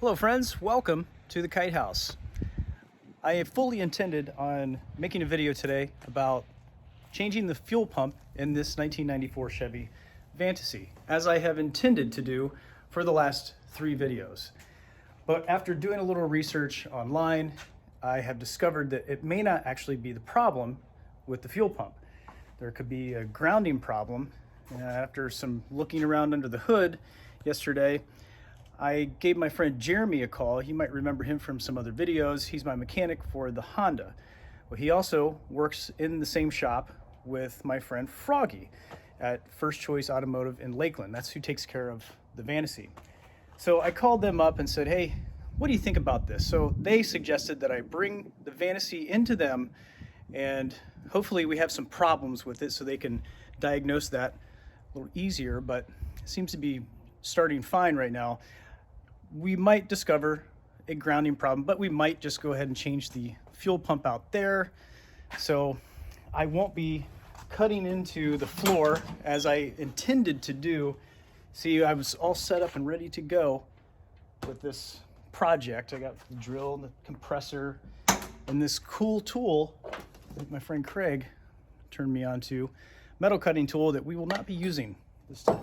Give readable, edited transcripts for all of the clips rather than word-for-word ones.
Hello friends, welcome to the Kite House. I fully intended on making a video today about changing the fuel pump in this 1994 Chevy Vantasy, as I have intended to do for the last 3 videos. But after doing a little research online, I have discovered that it may not actually be the problem with the fuel pump. There could be a grounding problem. After some looking around under the hood yesterday, I gave my friend Jeremy a call. You might remember him from some other videos. He's my mechanic for the Honda. Well, he also works in the same shop with my friend Froggy at First Choice Automotive in Lakeland. That's who takes care of the Vantasy. So I called them up and said, hey, what do you think about this? So they suggested that I bring the Vantasy into them, and hopefully we have some problems with it so they can diagnose that a little easier, but it seems to be starting fine right now. We might discover a grounding problem, but we might just go ahead and change the fuel pump out there. So I won't be cutting into the floor as I intended to do. See, I was all set up and ready to go with this project. I got the drill and the compressor and this cool tool that my friend Craig turned me on to, metal cutting tool that we will not be using this time.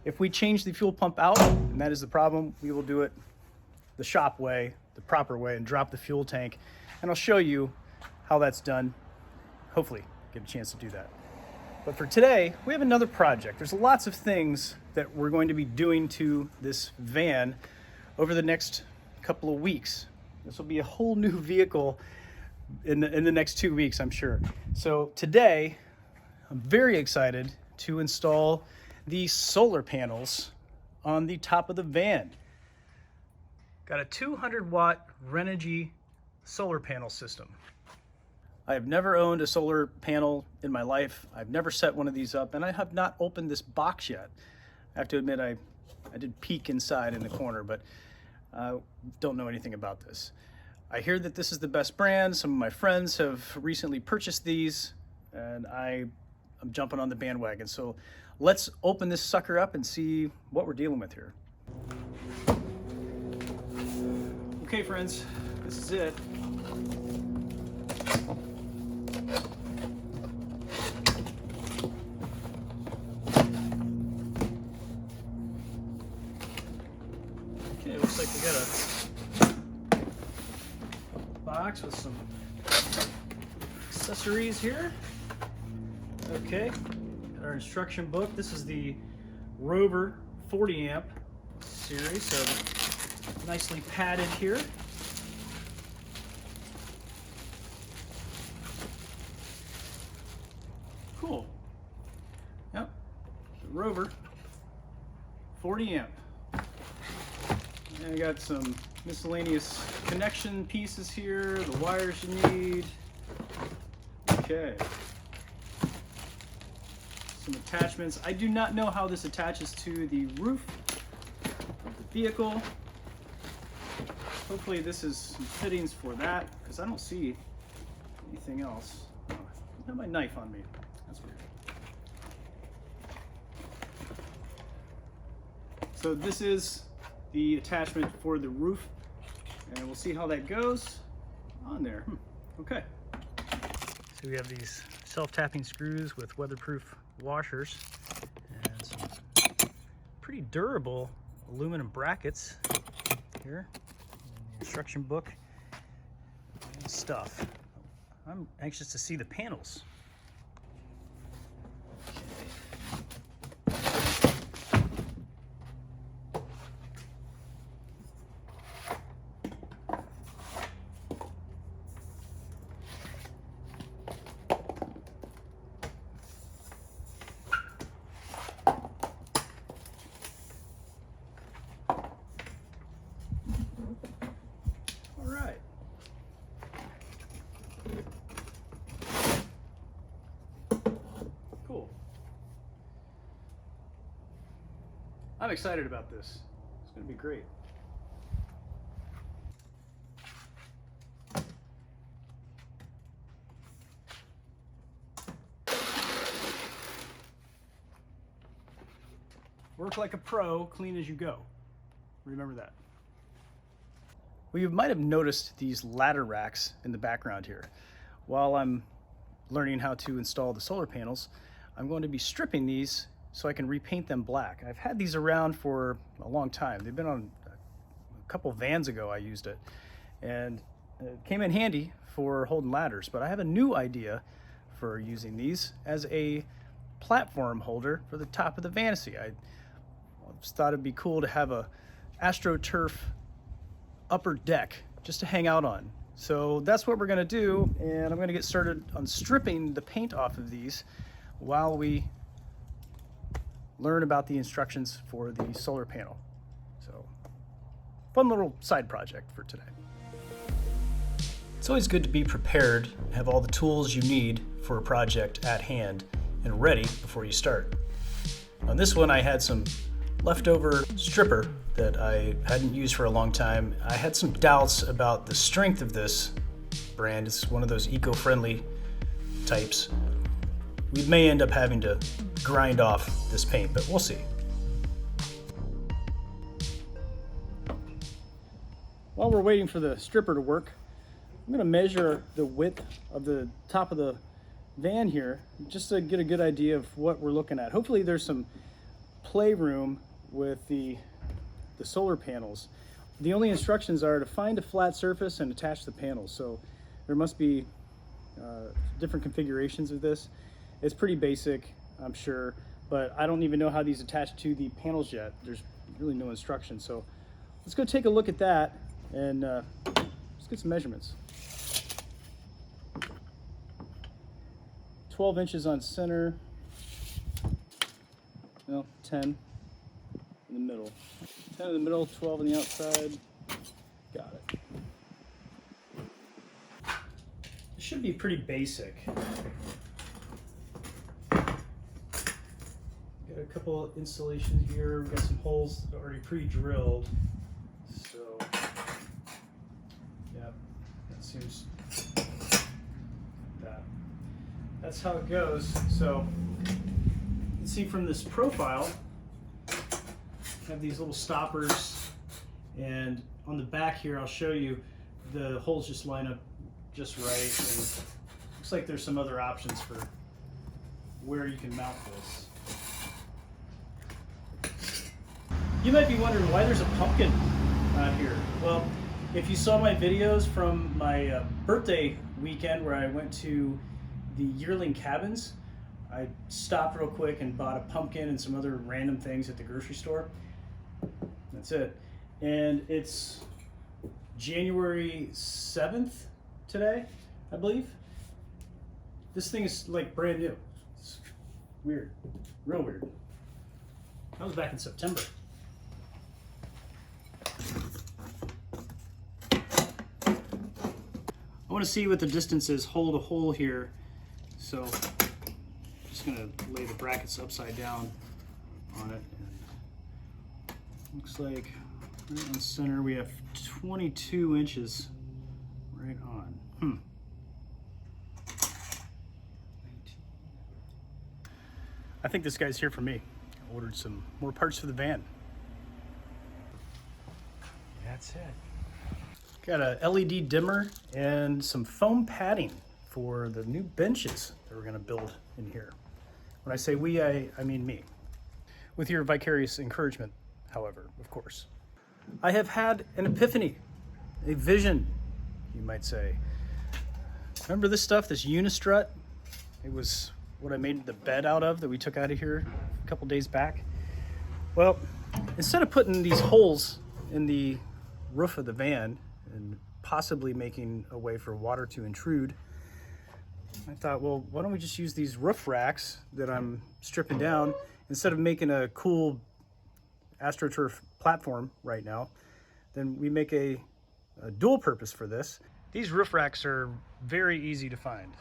If we change the fuel pump out, and that is the problem, we will do it the shop way, the proper way, and drop the fuel tank. And I'll show you how that's done. Hopefully get a chance to do that. But for today, we have another project. There's lots of things that we're going to be doing to this van over the next couple of weeks. This will be a whole new vehicle in the next 2 weeks, I'm sure. So today, I'm very excited to install the solar panels on the top of the van. Got a 200-watt Renogy solar panel system. I have never owned a solar panel in my life. I've never set one of these up, and I have not opened this box yet. I have to admit, I did peek inside in the corner, but don't know anything about this. I hear that this is the best brand. Some of my friends have recently purchased these, and I'm jumping on the bandwagon. So let's open this sucker up and see what we're dealing with here. Okay, friends, this is it. Okay, looks like we got a box with some accessories here. Okay, got our instruction book. This is the Rover 40 amp series, so nicely padded here. Cool. Yep, the Rover 40 amp. And I got some miscellaneous connection pieces here, the wires you need. Okay. Some attachments. I do not know how this attaches to the roof of the vehicle. Hopefully this is some fittings for that, because I don't see anything else. Oh, I have my knife on me. That's weird. So this is the attachment for the roof, and we'll see how that goes on there. Okay. So we have these self-tapping screws with weatherproof washers and some pretty durable aluminum brackets here. Instruction book and stuff. I'm anxious to see the panels. I'm excited about this. It's going to be great. Work like a pro, clean as you go. Remember that. Well, you might have noticed these ladder racks in the background here. While I'm learning how to install the solar panels, I'm going to be stripping these so I can repaint them black. I've had these around for a long time. They've been on a couple vans ago. I used it, and it came in handy for holding ladders, but I have a new idea for using these as a platform holder for the top of the Vantasy. I just thought it'd be cool to have a AstroTurf upper deck just to hang out on. So that's what we're gonna do, and I'm gonna get started on stripping the paint off of these while we learn about the instructions for the solar panel. So, fun little side project for today. It's always good to be prepared, have all the tools you need for a project at hand and ready before you start. On this one, I had some leftover stripper that I hadn't used for a long time. I had some doubts about the strength of this brand. It's one of those eco-friendly types. We may end up having to grind off this paint, but we'll see. While we're waiting for the stripper to work, I'm gonna measure the width of the top of the van here just to get a good idea of what we're looking at. Hopefully there's some playroom with the solar panels. The only instructions are to find a flat surface and attach the panels. So there must be different configurations of this. It's pretty basic, I'm sure, but I don't even know how these attach to the panels yet. There's really no instructions. So let's go take a look at that and let's get some measurements. 12 inches on center, well, 10 in the middle. 10 in the middle, 12 on the outside. Got it. It should be pretty basic. Got a couple of installations here. We've got some holes already pre-drilled. So, yeah, that seems that. That's how it goes. So, you can see from this profile, have these little stoppers, and on the back here I'll show you the holes just line up just right, and looks like there's some other options for where you can mount this. You might be wondering why there's a pumpkin out here. Well, if you saw my videos from my birthday weekend where I went to the yearling cabins, I stopped real quick and bought a pumpkin and some other random things at the grocery store. That's it. And it's January 7th today, I believe. This thing is like brand new. It's weird, real weird. That was back in September. I want to see what the distance is hole to hole here. So I'm just gonna lay the brackets upside down on it. Looks like right on center we have 22 inches right on. I think this guy's here for me. I ordered some more parts for the van. That's it. Got a LED dimmer and some foam padding for the new benches that we're gonna build in here. When I say we, I mean me. With your vicarious encouragement, however, of course. I have had an epiphany, a vision, you might say. Remember this stuff, this Unistrut? It was what I made the bed out of that we took out of here a couple days back. Well, instead of putting these holes in the roof of the van and possibly making a way for water to intrude, I thought, well, why don't we just use these roof racks that I'm stripping down instead of making a cool AstroTurf platform right now, then we make a dual purpose for this. These roof racks are very easy to find.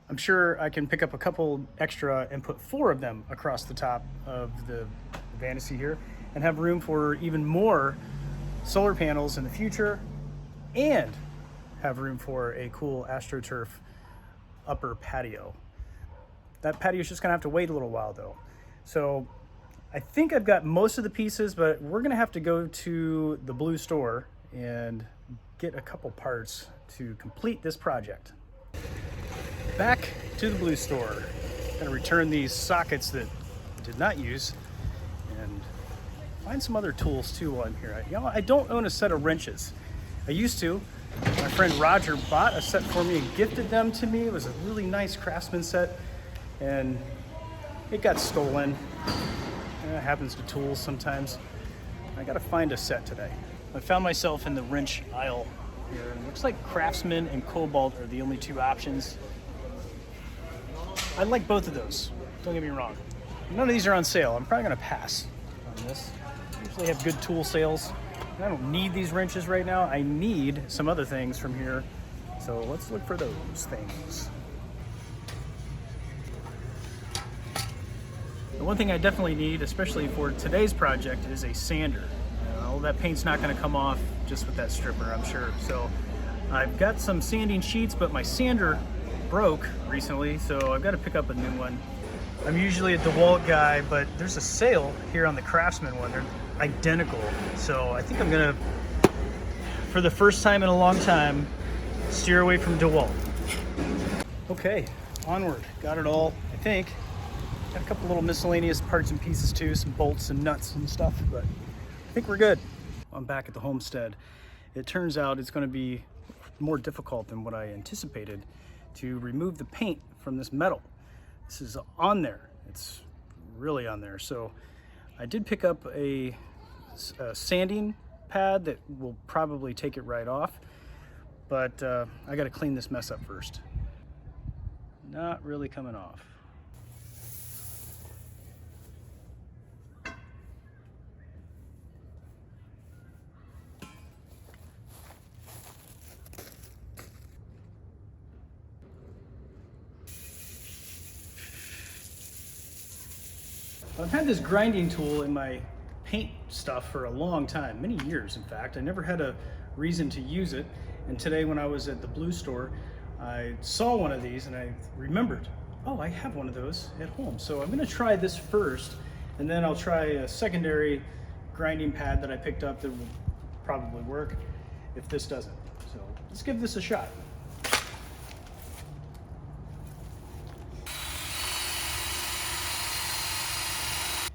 I'm sure I can pick up a couple extra and put 4 of them across the top of the Vantasy here and have room for even more solar panels in the future and have room for a cool AstroTurf upper patio. That patio is just gonna have to wait a little while though. So I think I've got most of the pieces, but we're gonna have to go to the blue store and get a couple parts to complete this project. Back to the Blue Store. Gonna return these sockets that I did not use and find some other tools too while I'm here. I don't own a set of wrenches. I used to. My friend Roger bought a set for me and gifted them to me. It was a really nice Craftsman set, and it got stolen. It happens to tools sometimes. I gotta find a set today. I found myself in the wrench aisle here, and it looks like Craftsman and Cobalt are the only two options. I like both of those, don't get me wrong. None of these are on sale. I'm probably gonna pass on this. I usually have good tool sales. I don't need these wrenches right now. I need some other things from here. So let's look for those things. The one thing I definitely need, especially for today's project, is a sander. All that paint's not gonna come off just with that stripper, I'm sure. So I've got some sanding sheets, but my sander broke recently, so I've got to pick up a new one. I'm usually a DeWalt guy, but there's a sale here on the Craftsman one. They're identical. So I think I'm gonna, for the first time in a long time, steer away from DeWalt. Okay, onward. Got it all, I think. Got a couple little miscellaneous parts and pieces too, some bolts and nuts and stuff, but I think we're good. I'm back at the homestead. It turns out it's gonna be more difficult than what I anticipated to remove the paint from this metal. This is on there. It's really on there. So I did pick up a sanding pad that will probably take it right off, but I got to clean this mess up first. Not really coming off. I've had this grinding tool in my paint stuff for a long time, many years in fact. I never had a reason to use it, and today when I was at the Blue Store, I saw one of these and I remembered, oh, I have one of those at home. So I'm gonna try this first, and then I'll try a secondary grinding pad that I picked up that will probably work if this doesn't. So let's give this a shot.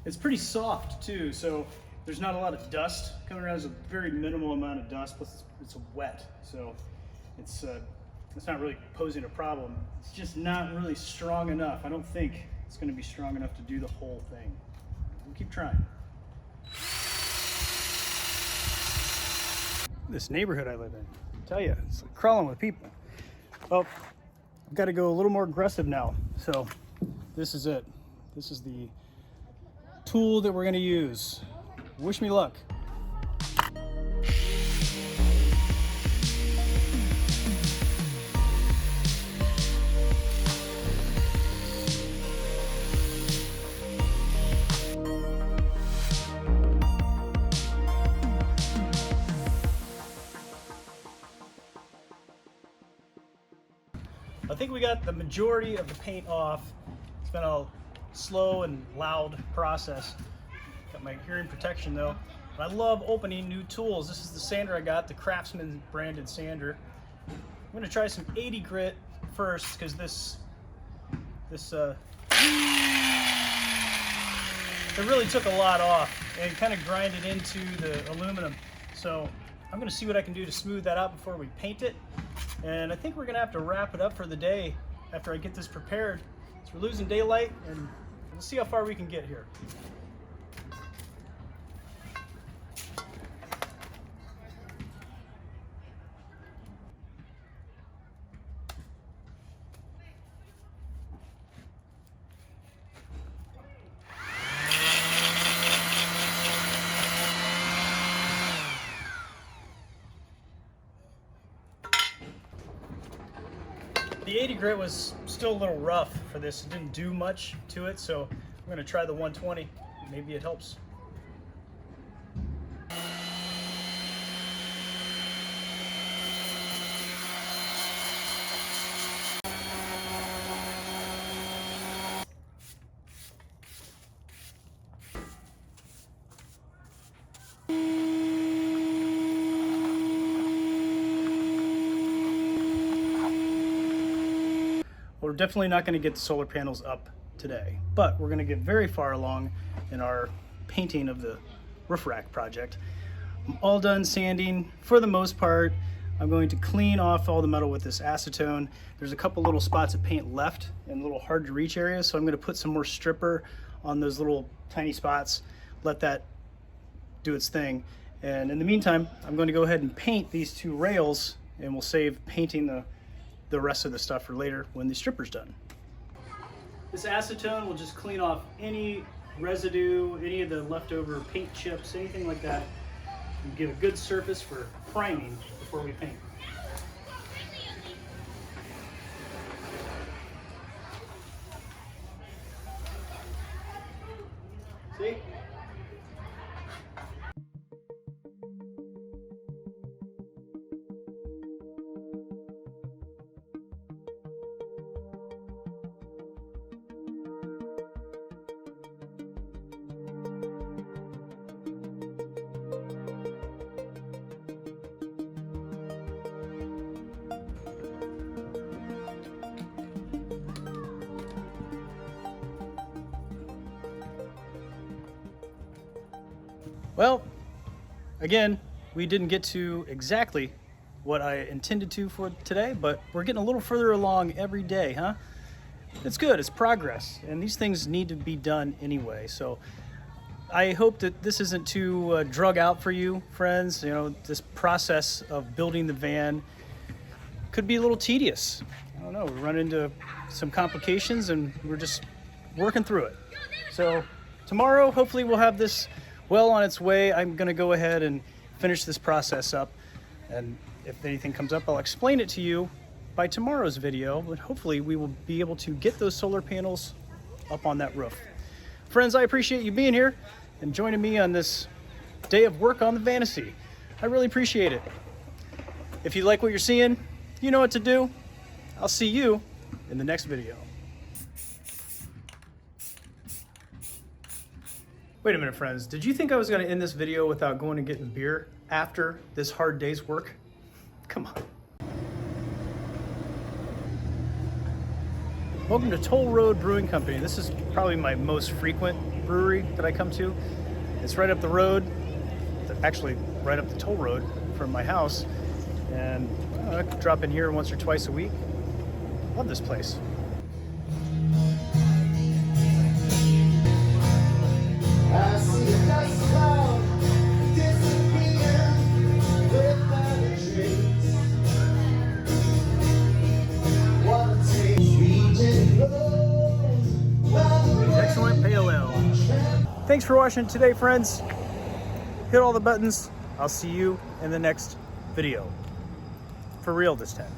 It's pretty soft too, so there's not a lot of dust coming around. There's a very minimal amount of dust, plus it's wet, so it's not really posing a problem. It's just not really strong enough. I don't think it's going to be strong enough to do the whole thing. We'll keep trying. This neighborhood I live in, I tell you, it's like crawling with people. Well, I've got to go a little more aggressive now. So this is it. This is the tool that we're going to use. Wish me luck. I think we got the majority of the paint off. It's been a slow and loud process. Got my hearing protection though. I love opening new tools. This is the sander I got, the Craftsman branded sander. I'm gonna try some 80 grit first because it really took a lot off and kind of grinded into the aluminum. So I'm gonna see what I can do to smooth that out before we paint it. And I think we're gonna have to wrap it up for the day after I get this prepared. So we're losing daylight, and we'll see how far we can get here. The 80 grit was still a little rough for this. It didn't do much to it, so I'm gonna try the 120. Maybe it helps. definitely not going to get the solar panels up today, but we're going to get very far along in our painting of the roof rack project. I'm all done sanding for the most part. I'm going to clean off all the metal with this acetone. There's a couple little spots of paint left in little hard to reach areas, so I'm going to put some more stripper on those little tiny spots, let that do its thing. And in the meantime, I'm going to go ahead and paint these two rails, and we'll save painting the rest of the stuff for later when the stripper's done. This acetone will just clean off any residue, any of the leftover paint chips, anything like that, and give a good surface for priming before we paint. See? Well, again, we didn't get to exactly what I intended to for today, but we're getting a little further along every day, huh? It's good, it's progress, and these things need to be done anyway. So I hope that this isn't too drug out for you, friends. You know, this process of building the van could be a little tedious. I don't know, we run into some complications and we're just working through it. So tomorrow, hopefully we'll have this well on its way. I'm going to go ahead and finish this process up, and if anything comes up, I'll explain it to you by tomorrow's video, but hopefully we will be able to get those solar panels up on that roof. Friends, I appreciate you being here and joining me on this day of work on the Vantasy. I really appreciate it. If you like what you're seeing, you know what to do. I'll see you in the next video. Wait a minute, friends. Did you think I was going to end this video without going and getting beer after this hard day's work? Come on. Welcome to Toll Road Brewing Company. This is probably my most frequent brewery that I come to. It's right up the road, actually right up the toll road from my house. And I drop in here once or twice a week. Love this place. I see a dust cloud disappear without a trace. What a taste we did know. Excellent pale ale. Thanks for watching today, friends. Hit all the buttons. I'll see you in the next video. For real this time.